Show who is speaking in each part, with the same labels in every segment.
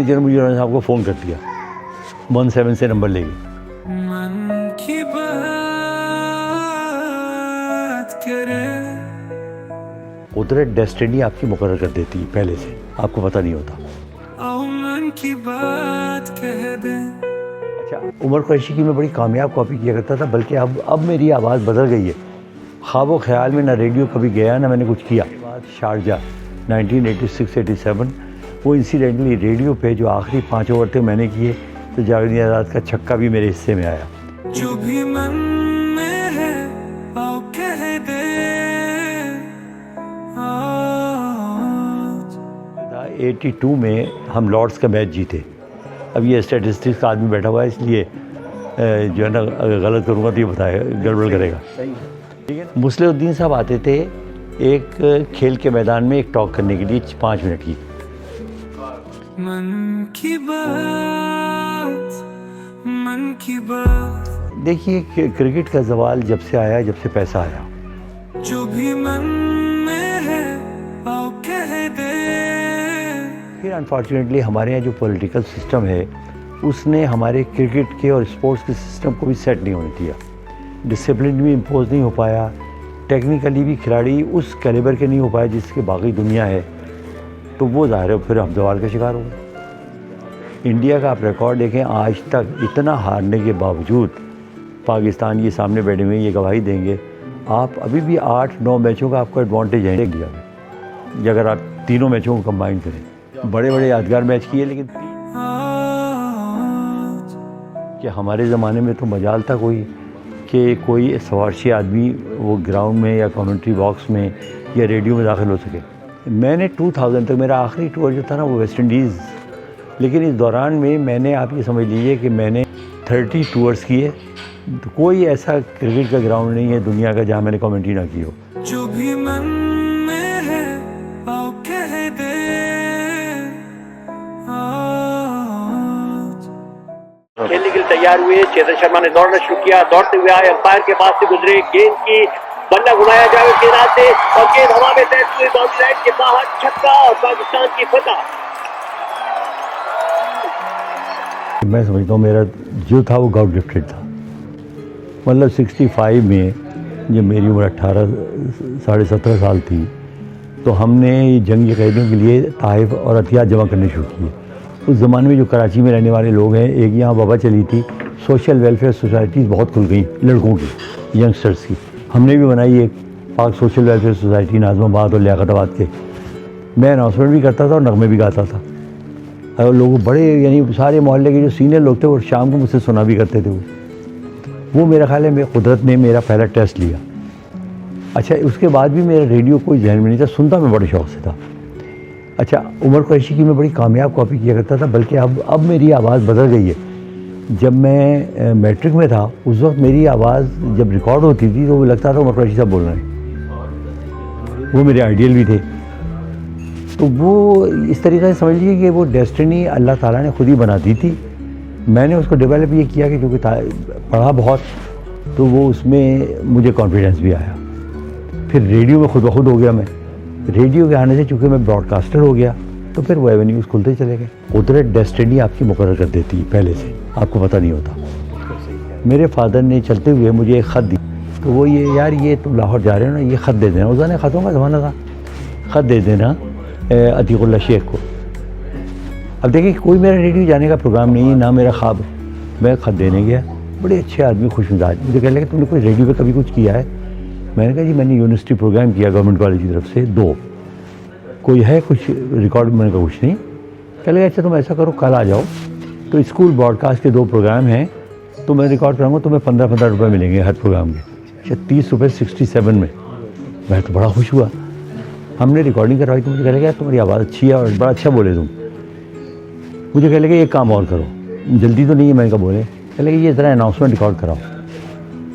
Speaker 1: दिन मुझे उन्होंने साहब को फ़ोन कर दिया 17 से नंबर लेके।
Speaker 2: मन की बात करे।
Speaker 1: कुदरत डेस्टिनी आपकी मुकर्रर कर देती है पहले से, आपको पता नहीं होता।
Speaker 2: आओ मन की बात कह दे।
Speaker 1: अच्छा, उमर कुरैशी की मैं बड़ी कामयाब कॉपी किया करता था, बल्कि अब मेरी आवाज़ बदल गई है। ख्वाब व ख्याल में ना रेडियो कभी गया ना मैंने कुछ किया। शारजा 1986-87 वो इंसिडेंटली रेडियो पे जो आखिरी 5 ओवर थे मैंने किए, तो जावेद आज़ाद का छक्का भी मेरे हिस्से में आया।
Speaker 2: जो भी मन में है आओ कह दे।
Speaker 1: 82 में हम लॉर्ड्स का मैच जीते। अब ये स्टैटिस्टिक्स का आदमी बैठा हुआ है, इसलिए जो है ना अगर गलत करूँगा तो ये बताएगा, गड़बड़ करेगा। मुस्लिउद्दीन साहब आते थे एक खेल के मैदान में एक टॉक करने के लिए 5 मिनट की।
Speaker 2: मन की बात।
Speaker 1: देखिए क्रिकेट का ज़वाल जब से आया, जब से पैसा आया।
Speaker 2: जो भी मन में है आओ कह दे।
Speaker 1: फिर अनफॉर्चुनेटली हमारे यहाँ जो पॉलिटिकल सिस्टम है उसने हमारे क्रिकेट के और स्पोर्ट्स के सिस्टम को भी सेट नहीं होने दिया। डिसिप्लिन भी इम्पोज नहीं हो पाया, टेक्निकली भी खिलाड़ी उस कैलिबर के नहीं हो पाए जिसके बाकी दुनिया है, तो वो ज़ाहिर है फिर हम ज़वाल का शिकार हो गए। इंडिया का आप रिकॉर्ड देखें, आज तक इतना हारने के बावजूद पाकिस्तान ये सामने बैठे हुए ये गवाही देंगे, आप अभी भी 8-9 मैचों का आपको एडवांटेज है इंडिया में, अगर आप तीनों मैचों को कंबाइन करें। बड़े बड़े यादगार मैच किए, लेकिन कि हमारे ज़माने में तो मजाल था कि कोई सवारशी आदमी वो ग्राउंड में या कमेंट्री बॉक्स में या रेडियो में दाखिल हो सके। मैंने 2000 तक मेरा आखिरी टूर जो था ना वो वेस्ट इंडीज़, लेकिन इस दौरान में मैंने, आप ये समझ लीजिए कि मैंने 30 टूर्स किए। तो कोई ऐसा क्रिकेट का ग्राउंड नहीं है दुनिया का जहाँ मैंने कमेंट्री ना की हो।
Speaker 2: जो भी मन में है आओ कह दे।
Speaker 3: खेलने के लिए तैयार हुए, चेतन शर्मा ने दौड़ना शुरू किया, दौड़ते हुए आए, अंपायर के पास से गुजरे, गेंद की बल्ला घुमाया जाए के रास्ते और गेंद हवा में तैरती हुई बाउंड्री लाइन के बाहर, छक्का और पाकिस्तान की फतह।
Speaker 1: मैं समझता हूँ मेरा जो था वो गॉड गिफ्टेड था। मतलब 65 में जब मेरी उम्र 17.5 साल थी तो हमने जंगी कैदियों के लिए तोहफ़े और हथियार जमा करने शुरू किए। उस ज़माने में जो कराची में रहने वाले लोग हैं, एक यहाँ वबा चली थी, सोशल वेलफेयर सोसाइटीज़ बहुत खुल गई लड़कों की, यंगस्टर्स की। हमने भी बनाई एक पाक सोशल वेलफेयर सोसाइटी नाज़माबाद और लियाकताबाद के। मैं अनाउंसमेंट भी करता था और नगमे भी गाता था, और लोग बड़े यानी सारे मोहल्ले के जो सीनियर लोग थे वो शाम को मुझसे सुना भी करते थे। वो मेरा ख्याल है कुदरत ने मेरा पहला टेस्ट लिया। अच्छा, उसके बाद भी मेरा रेडियो कोई जहन में नहीं था, सुनता मैं बड़े शौक़ से था। अच्छा, उमर कुरैशी की मैं बड़ी कामयाब कॉपी किया करता था, बल्कि अब मेरी आवाज़ बदल गई है। जब मैं मैट्रिक में था उस वक्त मेरी आवाज़ जब रिकॉर्ड होती थी तो वो लगता था उमर कुरैशी साहब बोल रहे हैं, वो मेरे आइडियल भी थे। तो वो इस तरीक़े से समझ लीजिए कि वो डेस्टिनी अल्लाह ताला ने ख़ुद ही बना दी थी। मैंने उसको डेवलप ये किया कि क्योंकि पढ़ा बहुत, तो वो उसमें मुझे कॉन्फिडेंस भी आया। फिर रेडियो में खुद ब खुद हो गया मैं। रेडियो के आने से चूँकि मैं ब्रॉडकास्टर हो गया तो फिर वो एवेन्यूज़ खुलते चले गए। कुदरत डेस्टिनी आपकी मुकर्रर कर देती है पहले से, आपको पता नहीं होता। मेरे फादर ने चलते हुए मुझे एक ख़त दी, तो वो ये, यार ये तुम लाहौर जा रहे हो ना, ये ख़त दे देना। उस ज़माने ख़तों का ज़माना था, ख़त दे देना अतीकुल्ला शेख को। अब देखिए कोई मेरा रेडियो जाने का प्रोग्राम नहीं है, ना मेरा ख्वाब। मैं ख़त देने गया, बड़े अच्छे आदमी, खुशमिजाज, मुझे कहने लगे तुमने कोई रेडियो पे कभी कुछ किया है? मैंने कहा जी मैंने यूनिवर्सिटी प्रोग्राम किया गवर्नमेंट कॉलेज की तरफ से 2, कोई है कुछ रिकॉर्ड? मैंने कहा कुछ नहीं। कह लगे अच्छा तुम ऐसा करो कल आ जाओ, तो स्कूल ब्रॉडकास्ट के 2 प्रोग्राम हैं, तो मैं रिकॉर्ड कराऊँगा, तुम्हें 15-15 रुपये मिलेंगे हर प्रोग्राम के। अच्छा 30 रुपये 67 में। मैं तो बड़ा खुश हुआ। हमने रिकॉर्डिंग करवाई तो मुझे कह लगे तुम्हारी आवाज़ अच्छी है और बड़ा अच्छा बोले तुम। मुझे कह लगे एक काम और करो, जल्दी तो नहीं है। मैंने कहा बोले? कह लगे ये ज़रा अनाउंसमेंट रिकॉर्ड कराओ।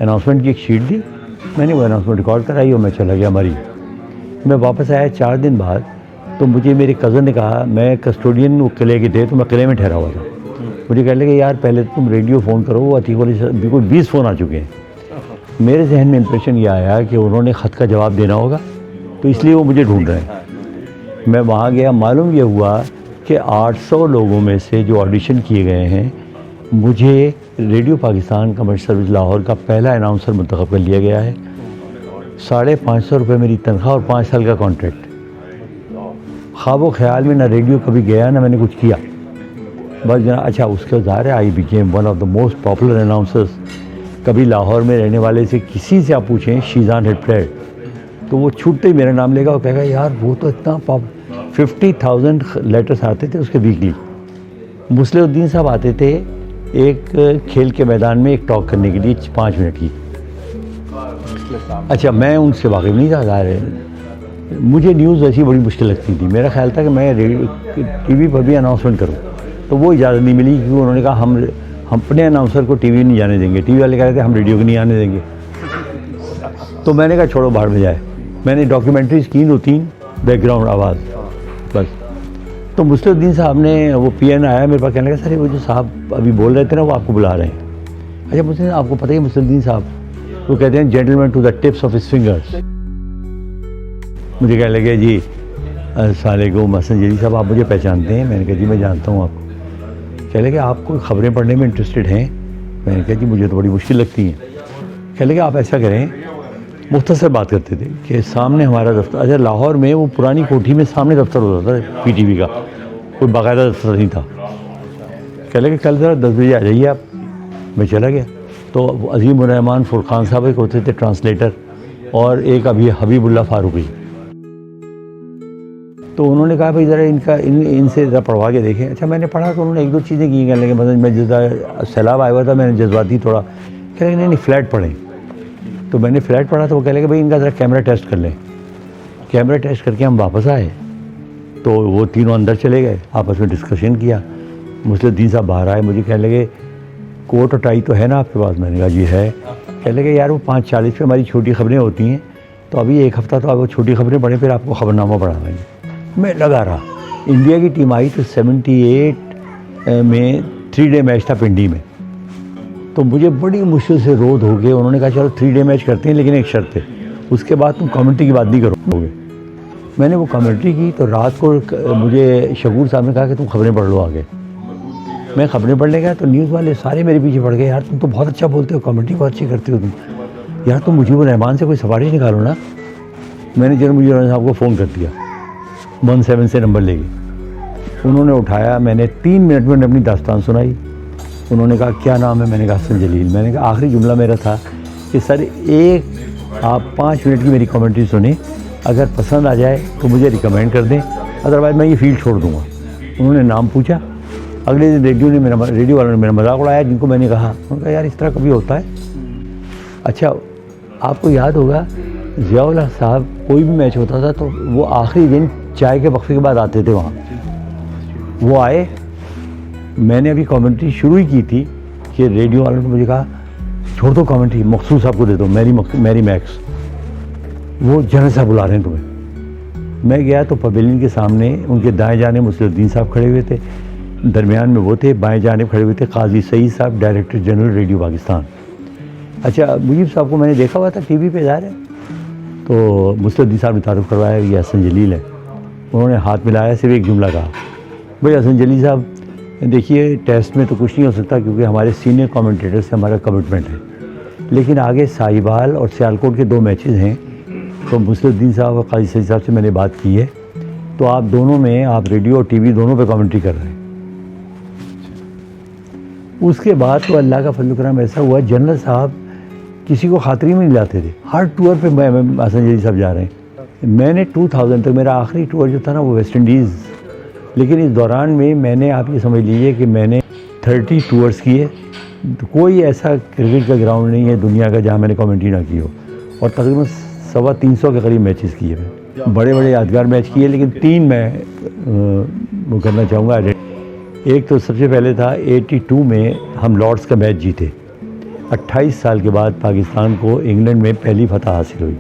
Speaker 1: अनाउंसमेंट की एक शीट दी, मैंने वो अनाउंसमेंट रिकॉर्ड कराई और मैं चला गया मरी। मैं वापस आया 4 दिन बाद, तो मुझे मेरे कज़न ने कहा, मैं कस्टोडियन वो किले के थे तो मैं किले में ठहरा हुआ था, मुझे कह लगे यार पहले तुम रेडियो फ़ोन करो, वो अतीक वाले बिल्कुल 20 फ़ोन आ चुके हैं। मेरे जहन में इंप्रेशन ये आया कि उन्होंने ख़त का जवाब देना होगा, तो इसलिए वो मुझे ढूंढ रहे हैं। मैं वहाँ गया, मालूम ये हुआ उसके 800 लोगों में से जो ऑडिशन किए गए हैं, मुझे radio Pakistan commercial service Lahore का पहला अनाउंसर मुंतखब कर लिया गया है। 550 रुपये मेरी तनख्वाह और 5 साल का कॉन्ट्रैक्ट। ख्वाबो ख्याल में ना रेडियो कभी गया ना मैंने कुछ किया, बस जना अच्छा उसके ज़ाहिर है I became one of the most popular announcers. कभी लाहौर में रहने वाले से किसी से आप पूछें शीजान हेड प्लेयर, तो वो छूटते ही मेरा नाम लेगा और कहेगा यार वो तो इतना 50,000 लेटर्स आते थे उसके वीकली। मुस्लिउद्दीन साहब आते थे एक खेल के मैदान में एक टॉक करने के लिए 5 मिनट की। अच्छा मैं उनसे वाकिफ़ नहीं था, ज़ाहिर है मुझे न्यूज़ ऐसी बड़ी मुश्किल लगती थी। मेरा ख्याल था कि मैं टीवी पर भी अनाउंसमेंट करूं, तो वो इजाज़त नहीं मिली क्योंकि उन्होंने कहा हम अपने अनाउंसर को टीवी नहीं जाने देंगे। टीवी वाले कह रहे थे हम रेडियो को नहीं आने देंगे। तो मैंने कहा छोड़ो बाहर में जाए। मैंने डॉक्यूमेंट्रीज की 2-3 बैकग्राउंड आवाज़ बस। तो मुस्लिउद्दीन साहब ने वो पीएन आया मेरे पास, कहने लगा सर वो जो साहब अभी बोल रहे थे ना वो आपको बुला रहे हैं। अच्छा मुझे आपको पता ही मुस्लिउद्दीन साहब वो कहते हैं gentleman to the tips of his fingers. मुझे कहने लगे जी अस्सलाम वालेकुम हसन जली साहब आप मुझे पहचानते हैं? मैंने कहा जी मैं जानता हूँ आपको। कह लगे आप कोई ख़बरें पढ़ने में इंटरेस्टेड हैं? मैंने कहा जी मुझे तो बड़ी मुश्किल लगती हैं। कह लगे आप ऐसा करें, मुख्तसर बात करते थे कि सामने हमारा दफ्तर, अच्छा लाहौर में वो पुरानी कोठी में सामने दफ्तर होता था पीटीवी का, कोई बाकायदा दफ्तर नहीं था। कह लगे कल ज़रा 10 बजे आ जाइए आप। मैं चला गया तो अजीम रहमान फुरकान साहब एक होते थे ट्रांसलेटर, और एक अभी हबीबुल्ला फारूकी। तो उन्होंने कहा भाई ज़रा इनसे ज़रा पढ़वा के देखें। अच्छा मैंने पढ़ा तो उन्होंने 1-2 चीज़ें की, कहने लगे मतलब मैं जैसा सैलाब आया हुआ था मैंने जज्बाती थोड़ा, कह लगे नहीं फ्लैट पढ़ें। तो मैंने फ्लैट पढ़ा तो वो कह लगे भाई इनका ज़रा कैमरा टेस्ट कर लें। कैमरा टेस्ट करके हम वापस आए तो वो तीनों अंदर चले गए, आपस में डिस्कशन किया। मुस्लिउद्दीन साहब बाहर आए, मुझे कहने लगे कोट और टाई तो है ना आपके पास? मैंने कहा जी है। कह लगे यार वो 5:40 पे हमारी छोटी खबरें होती हैं, तो अभी एक हफ़्ता तो आप वो छोटी खबरें पढ़ें फिर आपको ख़बरनामा पढ़ाएंगे। मैं लगा रहा। इंडिया की टीम आई तो 78 में 3 डे मैच था पिंडी में, तो मुझे बड़ी मुश्किल से रोध हो गए। उन्होंने कहा चलो 3 डे मैच करते हैं लेकिन एक शर्त है, उसके बाद तुम कमेंट्री की बात नहीं करोगे। मैंने वो कमेंट्री की तो रात को मुझे शकूर साहब ने कहा कि तुम खबरें पढ़ लो आगे। मैं खबरें पढ़ने गया तो न्यूज़ वाले सारे मेरे पीछे पड़ गए, यार तुम तो बहुत अच्छा बोलते हो, कमेंट्री बहुत अच्छी करते हो तुम, यार तुम मुजीबुर रहमान से कोई सिफारिश निकालो ना। मैंने जनरल मुजीबुर रहमान साहब को फ़ोन कर दिया 17 से नंबर लेके। उन्होंने उठाया, मैंने 3 मिनट में अपनी दास्तान सुनाई। उन्होंने कहा क्या नाम है? मैंने कहा हसन जलील। मैंने कहा आखिरी जुमला मेरा था कि सर एक आप 5 मिनट की मेरी कमेंट्री सुने, अगर पसंद आ जाए तो मुझे रिकमेंड कर दें, अदरवाइज़ मैं ये फील्ड छोड़ दूँगा। उन्होंने नाम पूछा। अगले दिन रेडियो वालों ने मेरा मजाक उड़ाया, जिनको मैंने कहा, उन्होंने कहा यार इस तरह कभी होता है? अच्छा आपको याद होगा ज़ियाउल हक साहब कोई भी मैच होता था तो वो आखिरी दिन चाय के वक्फे के बाद आते थे वहाँ। वो आए, मैंने अभी कमेंट्री शुरू ही की थी कि रेडियो वालों ने मुझे कहा छोड़ दो कमेंट्री, मखसूस साहब को दे दो, मैरी मैक्स, वो जनरल साहब बुला रहे हैं तुम्हें। मैं गया तो पवेलियन के सामने उनके दाएं जाने मुस्लिउद्दीन साहब खड़े हुए थे, दरमियान में वो थे, बाएं जाने खड़े हुए थे काजी सईद साहब, डायरेक्टर जनरल रेडियो पाकिस्तान। अच्छा मुजीब साहब को मैंने देखा हुआ था टीवी पे, ज़ाहिर है, तो मुस्लिउद्दीन साहब ने तारुफ करवाया ये हसन जलील है। उन्होंने हाथ मिलाया, सिर्फ एक जुमला कहा, भाई हसन जलील साहब देखिए टेस्ट में तो कुछ नहीं हो सकता क्योंकि हमारे सीनियर कमेंटेटर से हमारा कमिटमेंट है, लेकिन आगे साहिवाल और सियालकोट के 2 मैचेस हैं, तो मुस्लिउद्दीन साहब और काजी सईद साहब से मैंने बात की है, तो आप दोनों में आप रेडियो और टीवी दोनों पे कमेंट्री कर रहे हैं। उसके बाद तो अल्लाह का फजल करम ऐसा हुआ, जनरल साहब किसी को खातरी में नहीं लाते थे, हर टूर पे हसन जलील साहब जा रहे हैं। मैंने 2000 तक मेरा आखिरी टूर जो था ना वो वेस्ट इंडीज़, लेकिन इस दौरान में मैंने आप ये समझ लीजिए कि मैंने 30 टूर्स किए। तो कोई ऐसा क्रिकेट का ग्राउंड नहीं है दुनिया का जहाँ मैंने कमेंट्री ना की हो, और तकरीबन 325 के करीब मैचेस किए मैं, बड़े बड़े यादगार मैच किए, लेकिन 3 मैं वो करना चाहूँगा। एक तो सबसे पहले था 82 में हम लॉर्ड्स का मैच जीते, 28 साल के बाद पाकिस्तान को इंग्लैंड में पहली फतह हासिल हुई।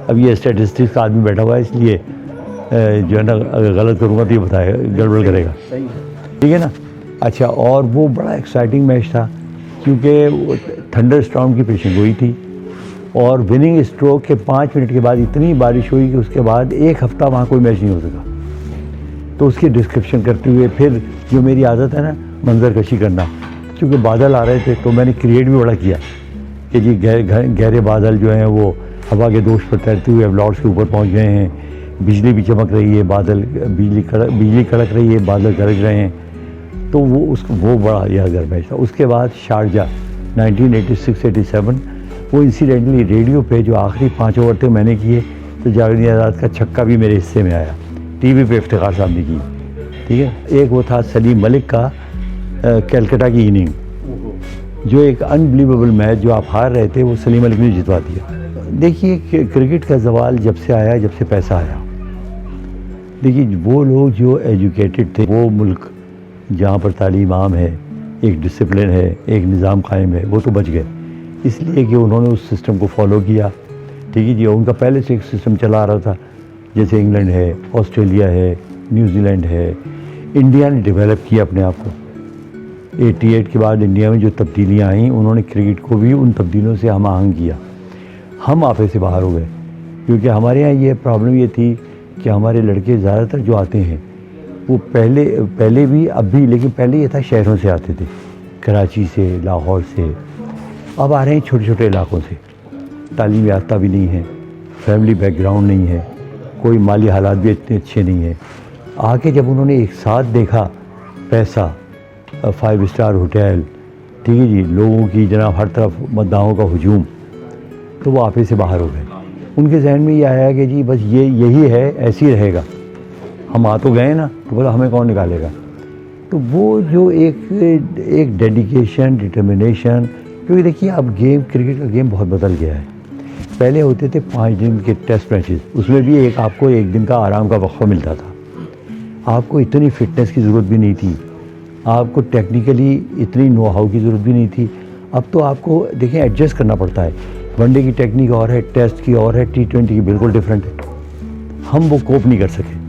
Speaker 1: अब ये स्टैटिस्टिक्स का आदमी बैठा हुआ है, इसलिए जो है ना अगर गलत करूँगा तो ये बताएगा, गड़बड़ करेगा, ठीक है ना। अच्छा, और वो बड़ा एक्साइटिंग मैच था क्योंकि थंडर स्टॉर्म की पेशिंग गोई थी और विनिंग स्ट्रोक के 5 मिनट के बाद इतनी बारिश हुई कि उसके बाद 1 हफ्ता वहाँ कोई मैच नहीं हो सका। तो उसकी डिस्क्रिप्शन करते हुए फिर जो मेरी आदत है ना मंजर कशी करना, क्योंकि बादल आ रहे थे तो मैंने क्रिएट भी बड़ा किया कि जी गहरे बादल जो हैं वो हवा के दोष पर तैरते हुए अब लॉर्ड्स के ऊपर पहुंच गए हैं, बिजली भी चमक रही है, बिजली कड़क रही है, बादल गरज रहे हैं। तो वो बड़ा यादगार मैच था। उसके बाद शारजा 1986-87, वो इंसिडेंटली रेडियो पे जो आखिरी 5 ओवर थे मैंने किए, तो जावेद आज़ाद का छक्का भी मेरे हिस्से में आया, टीवी पे इफ्तिखार साहब ने की। ठीक है, एक वो था सलीम मलिक का कैलकाटा की इनिंग, जो एक अनबिलीवेबल मैच जो आप हार रहे थे वो सलीम मलिक ने जितवा दिया। देखिए क्रिकेट का जवाल जब से आया, जब से पैसा आया। देखिए वो लोग जो एजुकेटेड थे, वो मुल्क जहाँ पर तालीम आम है, एक डिसिप्लिन है, एक निज़ाम कायम है, वो तो बच गए, इसलिए कि उन्होंने उस सिस्टम को फॉलो किया। ठीक है जी, उनका पहले से एक सिस्टम चला आ रहा था, जैसे इंग्लैंड है, ऑस्ट्रेलिया है, न्यूजीलैंड है। इंडिया ने डेवलप किया अपने आप को। 88 के बाद इंडिया में जो तब्दीलियाँ आई, उन्होंने क्रिकेट को भी उन तब्दीलियों से हम आहंग किया। हम आपे से बाहर हो गए, क्योंकि हमारे यहाँ ये प्रॉब्लम ये थी कि हमारे लड़के ज़्यादातर जो आते हैं वो पहले भी अब भी, लेकिन पहले ये था शहरों से आते थे, कराची से, लाहौर से। अब आ रहे हैं छोटे छोटे इलाकों से, तालीम याफ्ता भी नहीं है, फैमिली बैकग्राउंड नहीं है, कोई माली हालात भी इतने अच्छे नहीं है। आके जब उन्होंने एक साथ देखा पैसा, 5 स्टार होटल, ठीक है जी, लोगों की जनाब हर तरफ मद्दाहों का हुजूम, तो वो आपे से बाहर हो गए। उनके जहन में ये आया कि जी बस यही है, ऐसे ही रहेगा, हम आ तो गए ना, तो बोला हमें कौन निकालेगा। तो वो जो एक डेडिकेशन, डिटर्मिनेशन, क्योंकि देखिए अब क्रिकेट का गेम बहुत बदल गया है। पहले होते थे 5 दिन के टेस्ट मैचेस, उसमें भी आपको 1 दिन का आराम का वक्फा मिलता था, आपको इतनी फिटनेस की ज़रूरत भी नहीं थी, आपको टेक्निकली इतनी नो हाउ की ज़रूरत भी नहीं थी। अब तो आपको देखें एडजस्ट करना पड़ता है, वनडे की टेक्निक और है, टेस्ट की और है, T20 की बिल्कुल डिफरेंट है। हम वो कोप नहीं कर सके।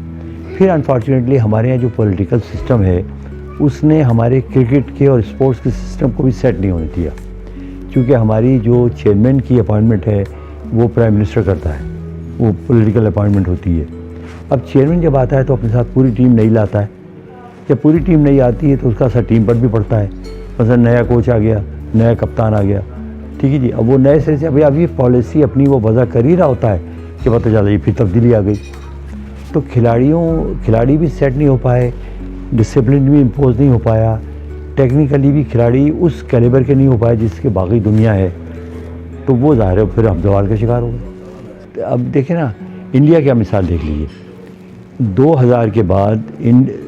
Speaker 1: फिर अनफॉर्चुनेटली हमारे यहाँ जो पॉलिटिकल सिस्टम है, उसने हमारे क्रिकेट के और स्पोर्ट्स के सिस्टम को भी सेट नहीं होने दिया, क्योंकि हमारी जो चेयरमैन की अपॉइंटमेंट है वो प्राइम मिनिस्टर करता है, वो पॉलिटिकल अपॉइंटमेंट होती है। अब चेयरमैन जब आता है तो अपने साथ पूरी टीम नहीं लाता है, जब पूरी टीम नहीं आती है तो उसका असर टीम पर भी पड़ता है। मतलब नया कोच आ गया, नया कप्तान आ गया, ठीक है जी, अब वो नए सिरे से अभी पॉलिसी अपनी वो वजह कर ही रहा होता है कि पता चला ये फिर तब्दीली आ गई। तो खिलाड़ी भी सेट नहीं हो पाए, डिसिप्लिन भी इम्पोज नहीं हो पाया, टेक्निकली भी खिलाड़ी उस कैलिबर के नहीं हो पाए जिसके बाकी दुनिया है, तो वो ज़ाहिर है फिर हम जवाल का शिकार हो गए। तो अब देखें ना, इंडिया की मिसाल देख लीजिए, 2000 के बाद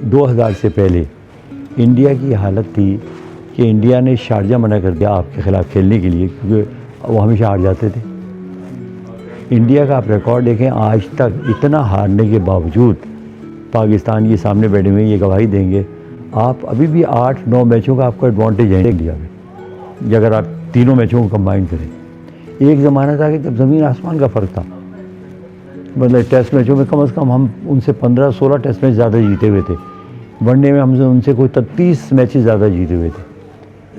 Speaker 1: 2000 से पहले इंडिया की हालत थी कि इंडिया ने शारजा मना कर दिया आपके ख़िलाफ़ खेलने के लिए, क्योंकि वो हमेशा हार जाते थे। इंडिया का आप रिकॉर्ड देखें, आज तक इतना हारने के बावजूद पाकिस्तान के सामने बैठे हुए ये गवाही देंगे, आप अभी भी 8-9 मैचों का आपको एडवांटेज है इंडिया में, अगर आप तीनों मैचों को कंबाइन करें। एक ज़माना था कि जब ज़मीन आसमान का फ़र्क था, मतलब टेस्ट मैचों में कम से कम हम उनसे 15-16 टेस्ट मैच ज़्यादा जीते हुए थे, वनडे में हमसे उनसे कोई 30 मैचेस ज़्यादा जीते हुए थे।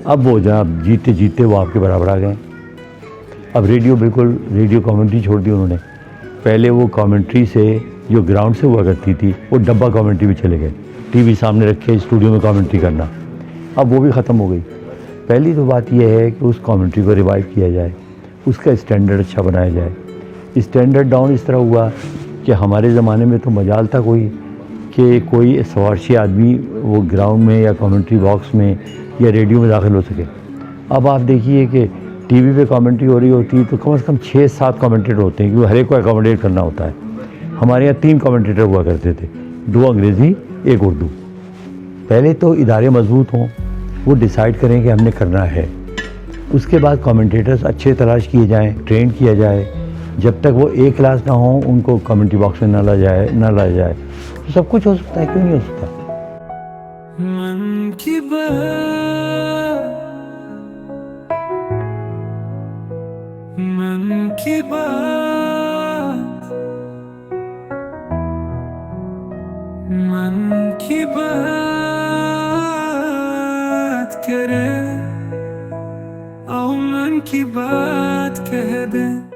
Speaker 1: अब वो जनाब जीते जीते वो आपके बराबर आ गए। अब रेडियो कमेंट्री छोड़ दी उन्होंने। पहले वो कमेंट्री से जो ग्राउंड से हुआ करती थी, वो डब्बा कमेंट्री में चले गए, टीवी सामने रखे स्टूडियो में कमेंट्री करना, अब वो भी ख़त्म हो गई। पहली तो बात यह है कि उस कमेंट्री को रिवाइव किया जाए, उसका स्टैंडर्ड अच्छा बनाया जाए। स्टैंडर्ड डाउन इस तरह हुआ कि हमारे ज़माने में तो मजाल था कोई सवारशी आदमी वो ग्राउंड में या कमेंट्री बॉक्स में या रेडियो में दाखिल हो सके। अब आप देखिए कि टीवी पे कमेंट्री हो रही होती है तो कम से कम 6-7 कमेंटेटर होते हैं, क्योंकि हर एक को अकोमोडेट करना होता है। हमारे यहाँ 3 कमेंटेटर हुआ करते थे, 2 अंग्रेज़ी 1 उर्दू। पहले तो इदारे मजबूत हों, वो डिसाइड करें कि हमने करना है, उसके बाद कमेंटेटर्स अच्छे तलाश किए जाएँ, ट्रेन किया जाए। जब तक वो A क्लास ना हो उनको कमेंट्री बॉक्स में ना लाया जाए, तो सब कुछ हो सकता है, क्यों नहीं हो सकता।
Speaker 2: मन की बात, मन की बात, मन की बात करे, आओ मन की बात कह दे।